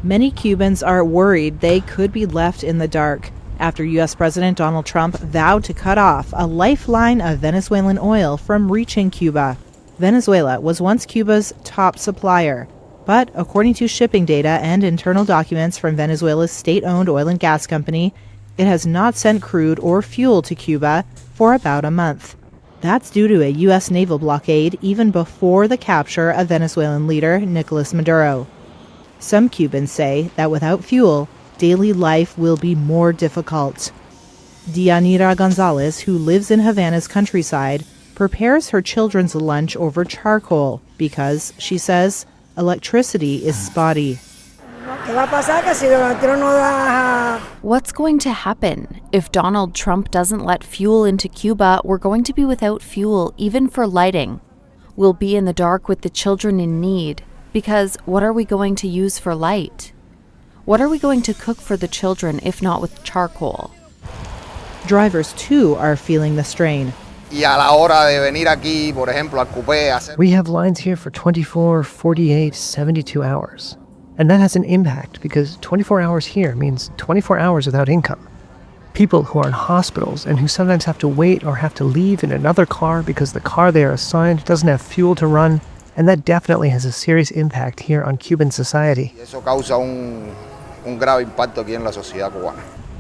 Many Cubans are worried they could be left in the dark after U.S. President Donald Trump vowed to cut off a lifeline of Venezuelan oil from reaching Cuba. Venezuela was once Cuba's top supplier, but according to shipping data and internal documents from Venezuela's state-owned oil and gas company, it has not sent crude or fuel to Cuba for about a month. That's due to a U.S. naval blockade even before the capture of Venezuelan leader Nicolas Maduro. Some Cubans say that without fuel, daily life will be more difficult. Dianira Gonzalez, who lives in Havana's countryside, prepares her children's lunch over charcoal because, she says, electricity is spotty. What's going to happen? If Donald Trump doesn't let fuel into Cuba, we're going to be without fuel, even for lighting. We'll be in the dark with the children in need, because what are we going to use for light? What are we going to cook for the children if not with charcoal? Drivers, too, are feeling the strain. We have lines here for 24, 48, 72 hours. And that has an impact because 24 hours here means 24 hours without income. People who are in hospitals and who sometimes have to wait or have to leave in another car because the car they are assigned doesn't have fuel to run, and that definitely has a serious impact here on Cuban society.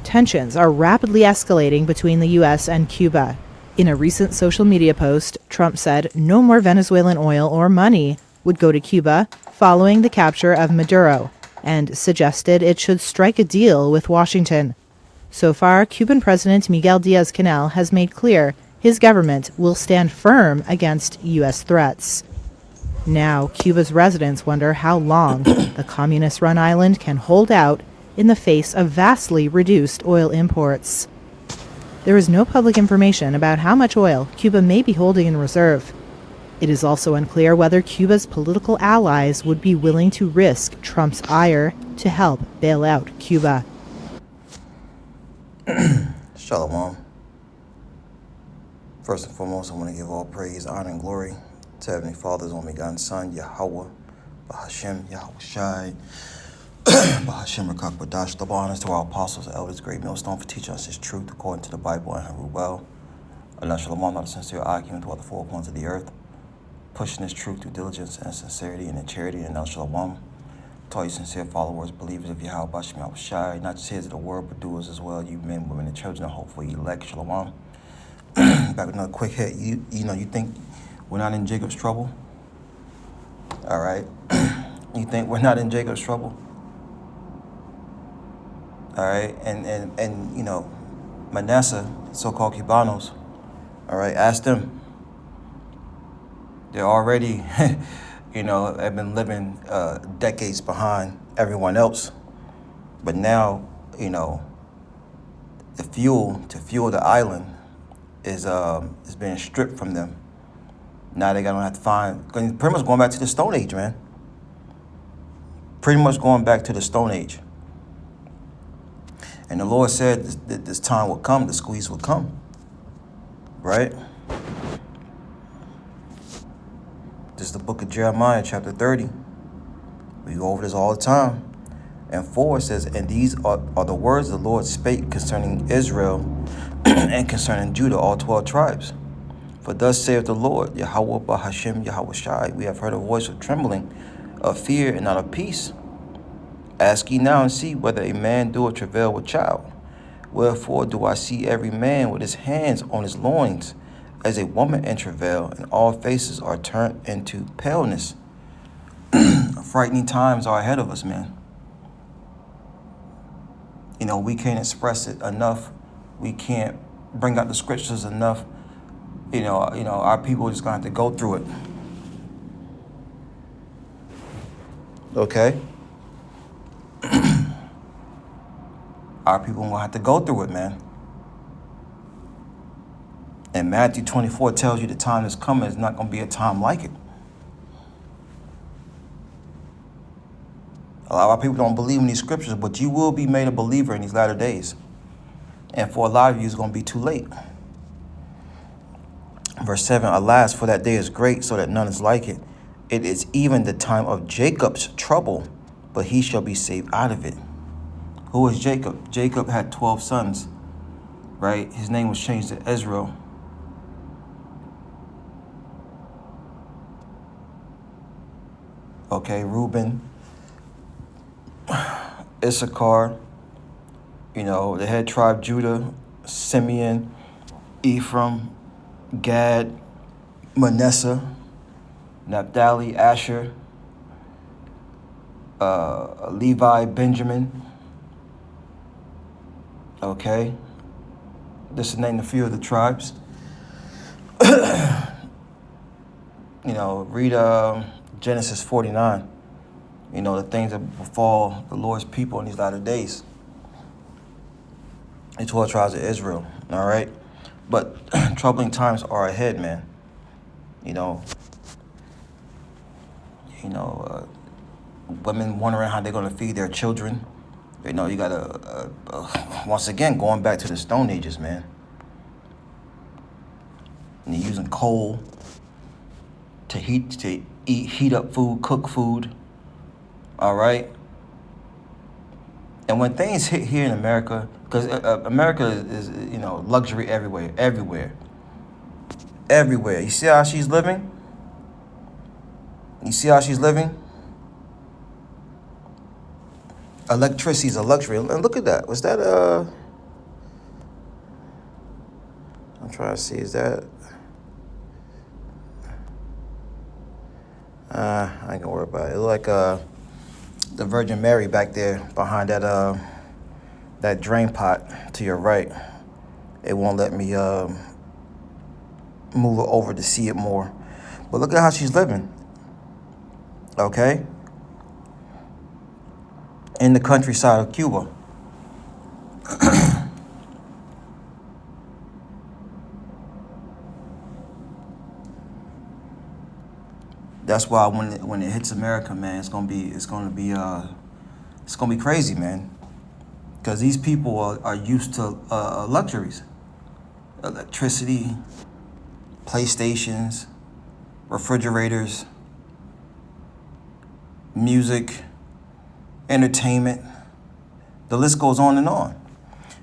Tensions are rapidly escalating between the U.S. and Cuba. In a recent social media post, Trump said no more Venezuelan oil or money would go to Cuba following the capture of Maduro, and suggested it should strike a deal with Washington. So far, Cuban President Miguel Diaz-Canel has made clear his government will stand firm against U.S. threats. Now, Cuba's residents wonder how long the communist-run island can hold out in the face of vastly reduced oil imports. There is no public information about how much oil Cuba may be holding in reserve. It is also unclear whether Cuba's political allies would be willing to risk Trump's ire to help bail out Cuba. Shalom. First and foremost, I want to give all praise, honor, and glory to Heavenly Father's only begotten Son, Yahweh, Bahashem, Yahweh Shai, Bahashem Rakak Badash. Double honors to our apostles, elders, great millstone for teaching us His truth according to the Bible and her well. Allah Shalom, not a sincere argument to all the four corners of the earth, pushing His truth through diligence and sincerity and in charity. And El Shalom, to all you sincere followers, believers of Yahweh, Bahashem, Yahweh Shai, not just hearers of the word, but doers as well, you men, women, and children, and hopefully elect. Shalom. Back with another quick hit. You think we're not in Jacob's trouble? All right. You think we're not in Jacob's trouble? All right. And Manasseh, so-called Cubanos, all right, ask them. They're already, have been living decades behind everyone else. But now, the fuel to fuel the island is being stripped from them. Now they're gonna have to find, pretty much going back to the Stone Age, man. Pretty much going back to the Stone Age. And the Lord said that this time will come, the squeeze will come, right? This is the book of Jeremiah, chapter 30. We go over this all the time. And 4 says, and these are the words the Lord spake concerning Israel and concerning Judah, all 12 tribes. For thus saith the Lord, Yahweh Bahashem Yahweh Shai, we have heard a voice of trembling, of fear and not of peace. Ask ye now and see whether a man doeth travail with child. Wherefore do I see every man with his hands on his loins, as a woman in travail, and all faces are turned into paleness. Frightening times are ahead of us, man. We can't express it enough. We can't bring out the scriptures enough. Our people are just gonna have to go through it. Okay? Our people are gonna have to go through it, man. And Matthew 24 tells you the time that's coming is not gonna be a time like it. A lot of our people don't believe in these scriptures, but you will be made a believer in these latter days. And for a lot of you, it's going to be too late. Verse 7, alas, for that day is great, so that none is like it. It is even the time of Jacob's trouble, but he shall be saved out of it. Who was Jacob? Jacob had 12 sons, right? His name was changed to Israel. Okay, Reuben, Issachar, the head tribe, Judah, Simeon, Ephraim, Gad, Manasseh, Naphtali, Asher, Levi, Benjamin. Okay, this is named a few of the tribes. Read Genesis 49. The things that befall the Lord's people in these latter days. The 12 tribes of Israel, all right? But troubling times are ahead, man. Women wondering how they're going to feed their children. You got to, once again, going back to the Stone Ages, man. And you're using coal to heat up food, cook food, all right? And when things hit here in America, because America is luxury everywhere. You see how she's living? Electricity is a luxury. And look at that. Was that I'm trying to see, is that I ain't gonna worry about it. It look like the Virgin Mary back there behind that drain pot to your right. It won't let me move it over to see it more. But look at how she's living. Okay? In the countryside of Cuba. That's why when it hits America, man, it's gonna be crazy, man. Because these people are used to luxuries, electricity, PlayStations, refrigerators, music, entertainment. The list goes on and on.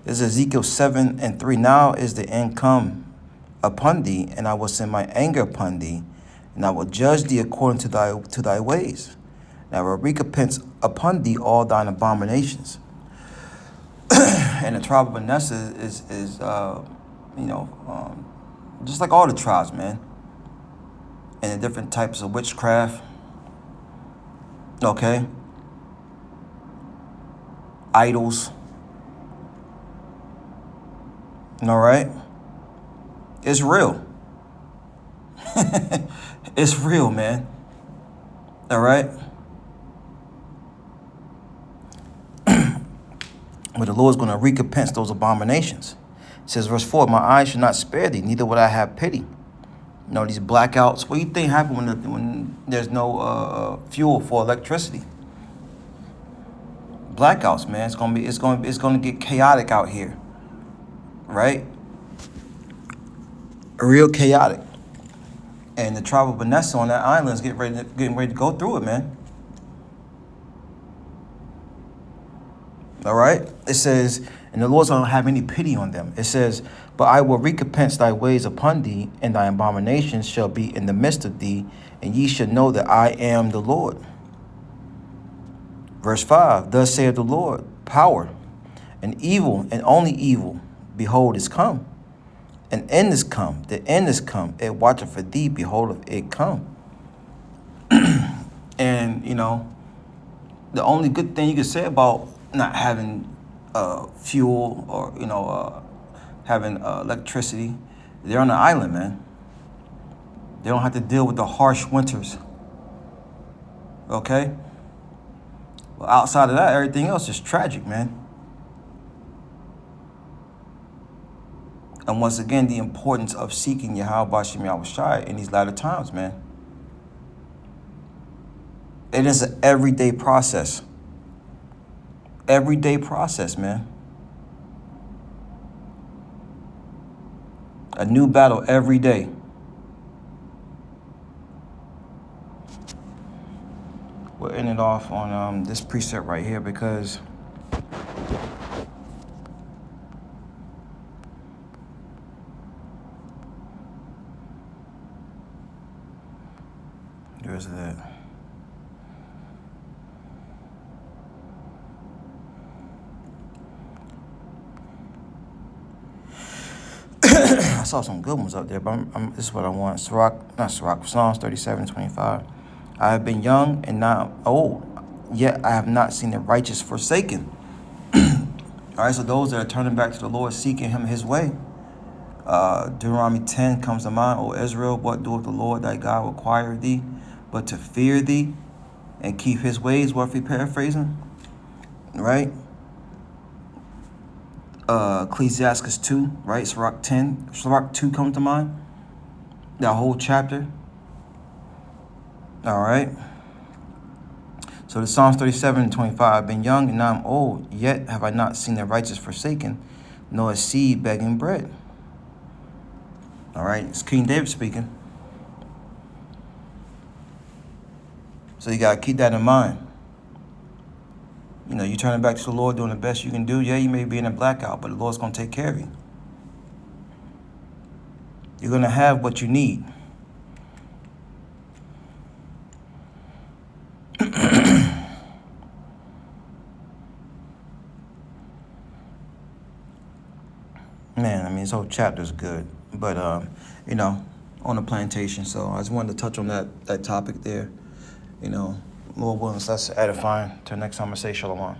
This is Ezekiel 7:3. Now is the end come upon thee, and I will send my anger upon thee, and I will judge thee according to thy ways. And I will recompense upon thee all thine abominations. And the tribe of Manasseh is just like all the tribes, man. And the different types of witchcraft. Okay. Idols. All right. It's real. It's real, man. All right. But the Lord's going to recompense those abominations. It says, verse 4, my eyes should not spare thee, neither would I have pity. These blackouts. What do you think happen when there's no fuel for electricity? Blackouts, man. It's gonna get chaotic out here, right? Real chaotic. And the tribe of Manasseh on that island is getting ready to go through it, man. All right? It says, and the Lord's going to have any pity on them. It says, but I will recompense thy ways upon thee, and thy abominations shall be in the midst of thee, and ye shall know that I am the Lord. Verse 5, thus saith the Lord, power, and evil, and only evil, behold, is come. An end is come, the end is come. It watcheth for thee, behold, it come. And, the only good thing you can say about not having fuel or, having electricity, they're on an island, man. They don't have to deal with the harsh winters. Okay? Well, outside of that, everything else is tragic, man. And once again, the importance of seeking Yahweh B'Shem Yahushai in these latter times, man. It is an everyday process. Everyday process, man. A new battle every day. we'll end it off on this precept right here, because there's that. I saw some good ones up there, but this is what I want. Psalms 37:25. I have been young and now old, yet I have not seen the righteous forsaken. All right, so those that are turning back to the Lord, seeking him his way. Deuteronomy 10 comes to mind. O Israel, what doeth the Lord thy God require thee, but to fear thee and keep his ways? What if we paraphrasing? Right? Ecclesiastes 2, right? Sirach 2 comes to mind. That whole chapter. All right. So the Psalms 37:25. I've been young and now I'm old, yet have I not seen the righteous forsaken, nor a seed begging bread. All right. It's King David speaking. So you got to keep that in mind. You know, you turning back to the Lord, doing the best you can do. Yeah, you may be in a blackout, but the Lord's going to take care of you. You're going to have what you need. Man, I mean, this whole chapter is good. But, you know, on the plantation. So I just wanted to touch on that topic there. You know, Lord willing, that's edifying. Till next time, I say shalom.